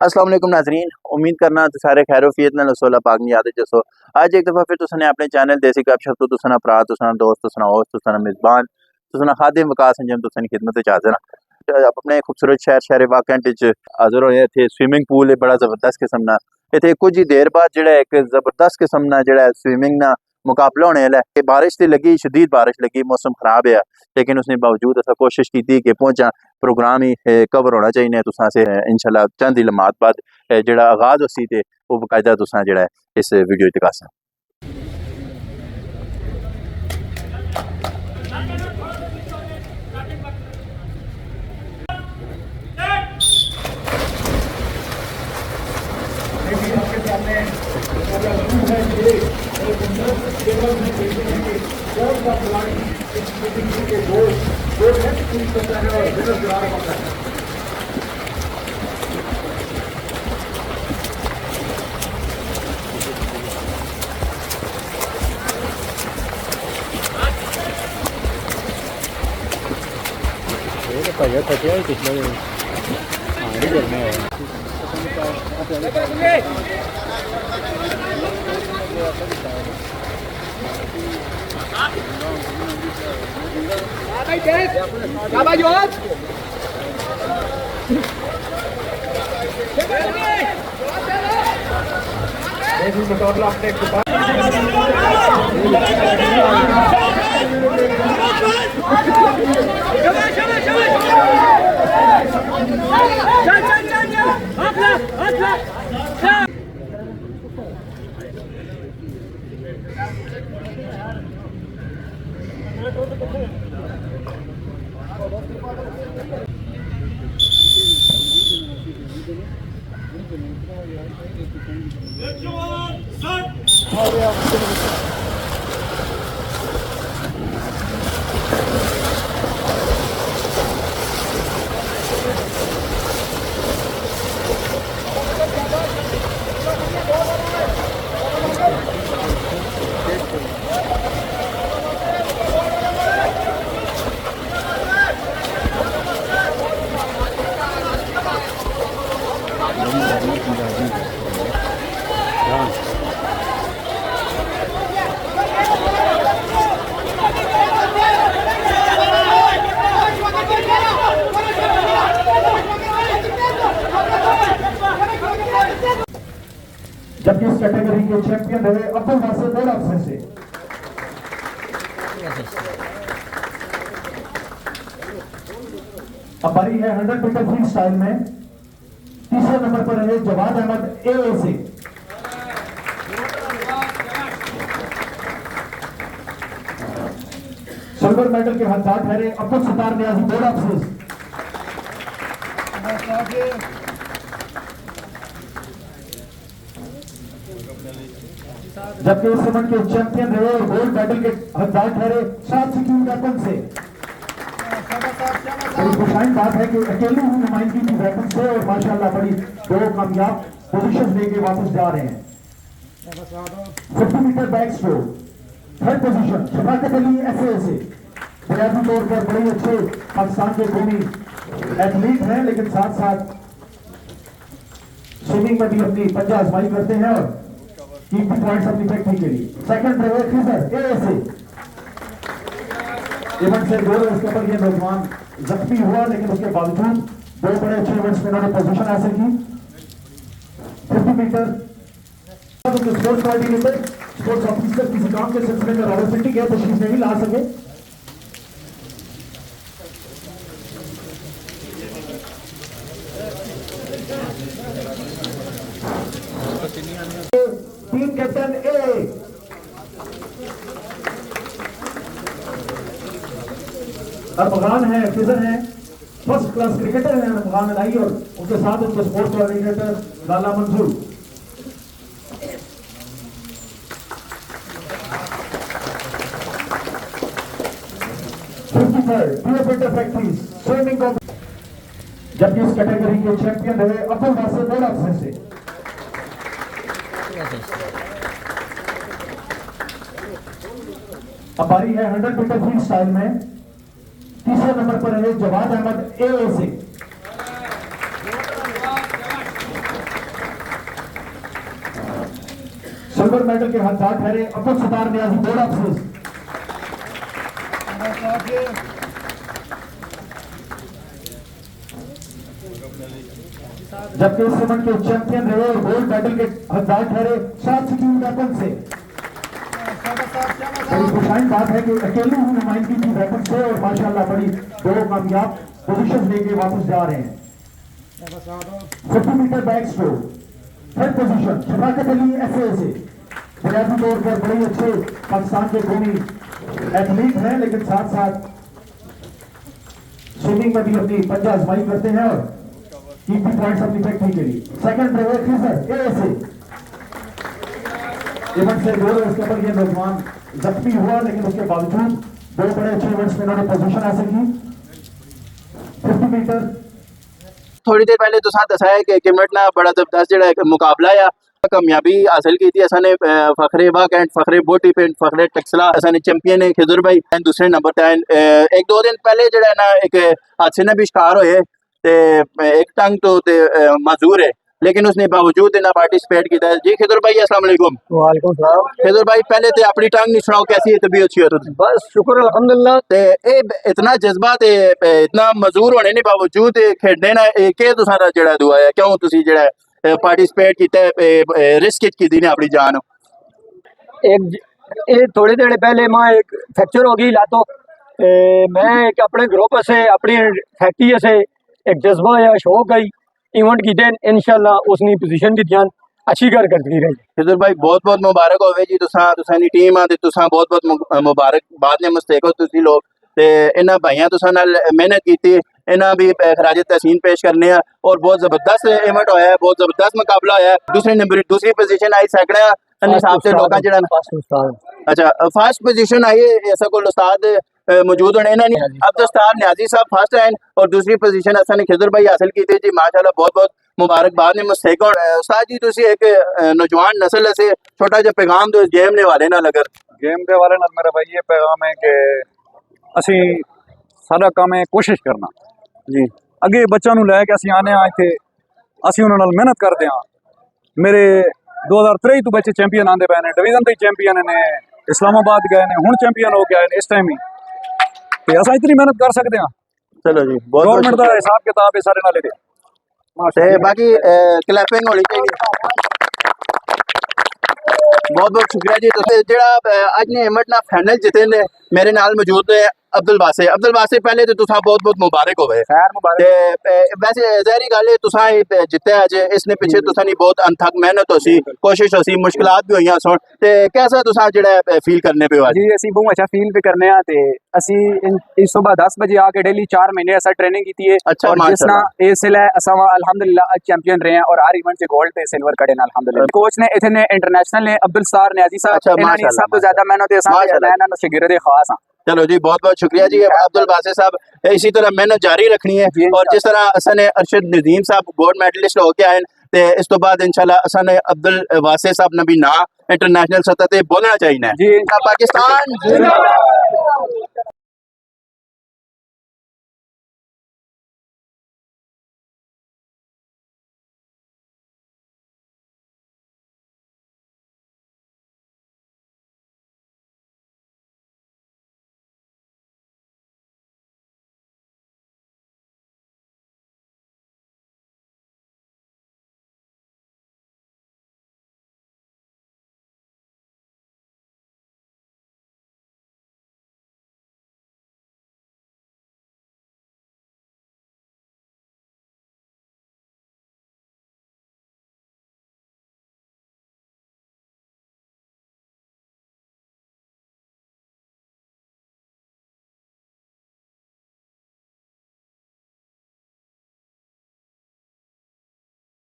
अस्सलाम वालेकुम नाज़रीन, उम्मीद करना तो सारे खैरोफियत नाल सोला पाक नी याद जसो आज एक दफ़ा फिर तुसने अपने चैनल देसी गपशप तो तुसना भरा तुसना दोस्त तुसना होस्ट तुसना मेज़बान तुसना खादिम वकास अंजम तुसनी खिदमत च हाज़िर हां। अपने खूबसूरत शहर वाकंट च हाज़िर होए इत्थे स्विमिंग पूल है बड़ा ज़बरदस्त किस्म दा इत्थे कुछ ही देर बाद जिहड़ा एक ज़बरदस्त किस्म दा जिहड़ा स्विमिंग दा मुकाबला होने आह्ला है। बारिश ते लगी शदीद बारिश लगी मौसम खराब है लेकिन उसने बावजूद असा कोशिश की कि पहुंचा प्रोग्राम ही कवर होना चाहिए तुसां से इंशाल्लाह चंद ही लम्हात बाद जिहड़ा आगाज़ होसी ते वो बकायदा तुसां जिहड़ा इस वीडियो च दिखासा। मुकाबला अपने जबकि इस कैटेगरी के चैंपियन रहे अब्दुल नासिर बोल अफसर से। अब बारी है 100 मीटर फ्री स्टाइल में तीसरे नंबर पर रहे जवाद अहमद ए से। सिल्वर मेडल के हकदार ठहरे अब्दुल सत्तार नियाजी बोल अफसर। जबकि इस इवेंट के चैंपियन रहे और गोल्ड मेडल के हकदार ठहरे सात सिक्योर वेपन से। बड़ी खुशाइन बात है कि अकेली ही नुमाइंदगी की वेपन से और माशाल्लाह बड़ी दो कामयाब पोजीशन लेके वापस जा रहे हैं। 50 metre backstroke third position Shafaqat Ali SA से। बुनियादी तौर पर बड़े अच्छे पाकिस्तान के कौमी एथलीट हैं लेकिन साथ साथ स्विमिंग में भी अपनी पंजा आजमाई करते हैं और कीपिंग पॉइंट्स अपनी फैक्ट्री के लिए। सेकंड रहे खिजर ए से। इवेंट से गोल उसके ऊपर ये नौजवान जख्मी हुआ लेकिन उसके बावजूद दो बड़े अच्छे इवेंट्स में उन्होंने पोजीशन हासिल की। 50 metre sports coordinator sports officer किसी काम के सिलसिले में रावलपिंडी गए तशरीफ नहीं ला सके। टीम कैप्टन ए अफगान है फिजर है फर्स्ट क्लास क्रिकेटर है अफगान अलाई और उनके साथ उनके स्पोर्ट्स कोऑर्डिनेटर लाला मंसूर। स्विमिंग जबकि इस कैटेगरी के चैंपियन रहे अब्दुल नासिर बोल अफसर से। अब बारी है 100 मीटर फ्री स्टाइल में तीसरे नंबर पर रहे जवाद अहमद ए से। सिल्वर मेडल के हकदार ठहरे अब्दुल सत्तार नियाजी, बोर्ड अफसर। जबकि इस इवेंट के चैंपियन रहे और गोल्ड मेडल के हकदार ठहरे सात सिक्योर वेपन से। बड़ी खुशाइन बात है कि अकेले ही नुमाइंदगी की वेपन से और माशाल्लाह बड़ी दो कामयाब पोजीशन लेके वापस जा रहे हैं। 50 metre backstroke, third position Shafaqat Ali FA से। बुनियादी तौर पर बड़े अच्छे पाकिस्तान के कौमी एथलीट हैं, लेकिन साथ साथ स्विमिंग में भी अपनी पंजा आजमाई करते हैं और कीपी पॉइंट्स अपनी फैक्ट्री के लिए। सेकंड रहे खिजर ए से इवेंट से गोल, उसके ऊपर ये नौजवान जख्मी हुआ, लेकिन उसके बावजूद दो बड़े अच्छे इवेंट्स में इन्होंने पोजीशन हासिल की। 50 मीटर थोड़ी देर पहले तुसा दसाया कि किमट ना बड़ा जबरदस्त जड़ा एक मुकाबला या कामयाबी हासिल की थी। असाने फखरे वाक एंड फखरे बोटी पेंट फखरे टक्सला असाने चैंपियन है खिजुर भाई दूसरे नंबर पे। एक दो दिन पहले जड़ा है ना एक हादसे ने भी शिकार होए ते एक टंग तो मजूर है, लेकिन उसने बावजूद ना पार्टिसिपेट किया। जी खिजुर भाई अस्सलाम वालेकुम। वालेकुम सलाम। खिजुर भाई पहले तो अपनी टंग नहीं सुनाओ, कैसी है तबीयत अच्छी है? बस शुक्र अल्हम्दुलिल्लाह। ते इतना जज्बा ते इतना मजूर होने के बावजूद खेडने ना के तुसारा जड़ा दुआ है क्यों तुसी जड़ा पार्टिसिपेट किया रिस्क की दी ने अपनी जान? एक थोड़ी देर पहले मैं एक फ्रैक्चर हो गई लातो। मैं एक अपने ग्रुप से अपनी फैक्ट्री से एक जज्बा या शौक आई इवेंट की देन इंशाल्लाह उसनी पोजीशन की ध्यान अच्छी करती रही। खिजुर भाई बहुत बहुत मुबारक होवे जी, तुसानी टीम आ ते तुसा बहुत बहुत मुबारकबाद ने मुस्तैक हो तुसी लोग ते इन्हां भाइयां तुसा नाल मेहनत कीती, इन्हां भी खराज तहसीन पेश करने और बहुत जबरदस्त इवेंट होया है, बहुत जबरदस्त मुकाबला होया है। दूसरे नंबर दूसरी पोजीशन आई सैकड़ा हिसाब से लोग जड़ा अच्छा फर्स्ट पोजीशन आई है ऐसा कोई उस्ताद मौजूद होने ना नहीं अब्दुल सत्तार नियाजी साहब फर्स्ट आए और दूसरी पोजीशन असाने खिजुर भाई हासिल की थी जी, माशाल्लाह बहुत बहुत मुबारकबाद ने मुस्तैक। उस्ताद जी तुसी एक नौजवान नस्ल से छोटा जिहा पैगाम दो गेम ने वाले नाल। अगर गेम के वाले नाल मेरा भाई ये पैगाम है कि ਅਸੀਂ ਸਾਡਾ ਕੰਮ ਹੈ ਕੋਸ਼ਿਸ਼ ਕਰਨਾ जी ਅੱਗੇ ਬੱਚਿਆਂ ਨੂੰ ਲੈ ਕੇ ਅਸੀਂ ਆਨੇ ਆ ਇੱਥੇ ਅਸੀਂ ਉਹਨਾਂ ਨਾਲ ਮਿਹਨਤ ਕਰਦੇ ਆ। ਮੇਰੇ 2023 ਤੋਂ ਬੱਚੇ ਚੈਂਪੀਅਨ ਆਂਦੇ ਪਏ ਨੇ, ਡਿਵੀਜ਼ਨ ਦੇ ਚੈਂਪੀਅਨ ਨੇ, ਇਸਲਾਮਾਬਾਦ ਗਏ ਨੇ, ਹੁਣ ਚੈਂਪੀਅਨ ਹੋ ਕੇ ਆਏ ਨੇ ਇਸ ਟਾਈਮ ਹੀ। ਤੇ ਅਸੀਂ ਇਤਨੀ ਮਿਹਨਤ ਕਰ ਸਕਦੇ ਆ, चलो जी बहुत ਗਵਰਨਮੈਂਟ ਦਾ ਹਿਸਾਬ ਕਿਤਾਬ ਹੈ ਸਾਰੇ ਨਾਲ ਇਹਦੇ। बाकी क्लैपिंग होनी चाहिए। बहुत बहुत शुक्रिया जी। तो जड़ा अज ने इवेंट ना फाइनल जिते ने मेरे नाल मौजूद है अब्दुल वासे। अब्दुल वासे पहले तो तुसा बहुत बहुत मुबारक होवे। खैर मुबारक। वैसे जहरी गल है तुसा जिते अज इसने पीछे तुसा नी बहुत अनथक मेहनत होसी, कोशिश होसी, मुश्किलात भी होईयां सुन ते कैसा तुसा जड़ा फील करने पे आज? जी ਅਸੀਂ ਬਹੁਤ अच्छा फील पे करने आ ते ਅਸੀਂ इस सुबह 10 बजे आके डेली 4 महीने ऐसा ट्रेनिंग की है। अच्छा, और जिस ना इस ले असा अल्हम्दुलिल्लाह आज चैंपियन रहे हैं और हर इवेंट से गोल्ड ते सिल्वर कड़े ना अल्हम्दुलिल्लाह। कोच ने इतने इंटरनेशनल ने अब्दुल सत्तार नियाजी अच्छा, साहब इन्होंने सब तो ज्यादा मेहनत है साहब ना शागिर्द खास हां। चलो जी बहुत बहुत शुक्रिया जी अब्दुल वासे साहब। इसी तरह मेहनत जारी रखनी है और जिस तरह असन अरशद नजीम साहब गोल्ड मेडलिस्ट होके आए ते इस तो बाद इंशाल्लाह असन अब्दुल वासे साहब ने भी ना इंटरनेशनल सतह ते बोलना चाहिए जी पाकिस्तान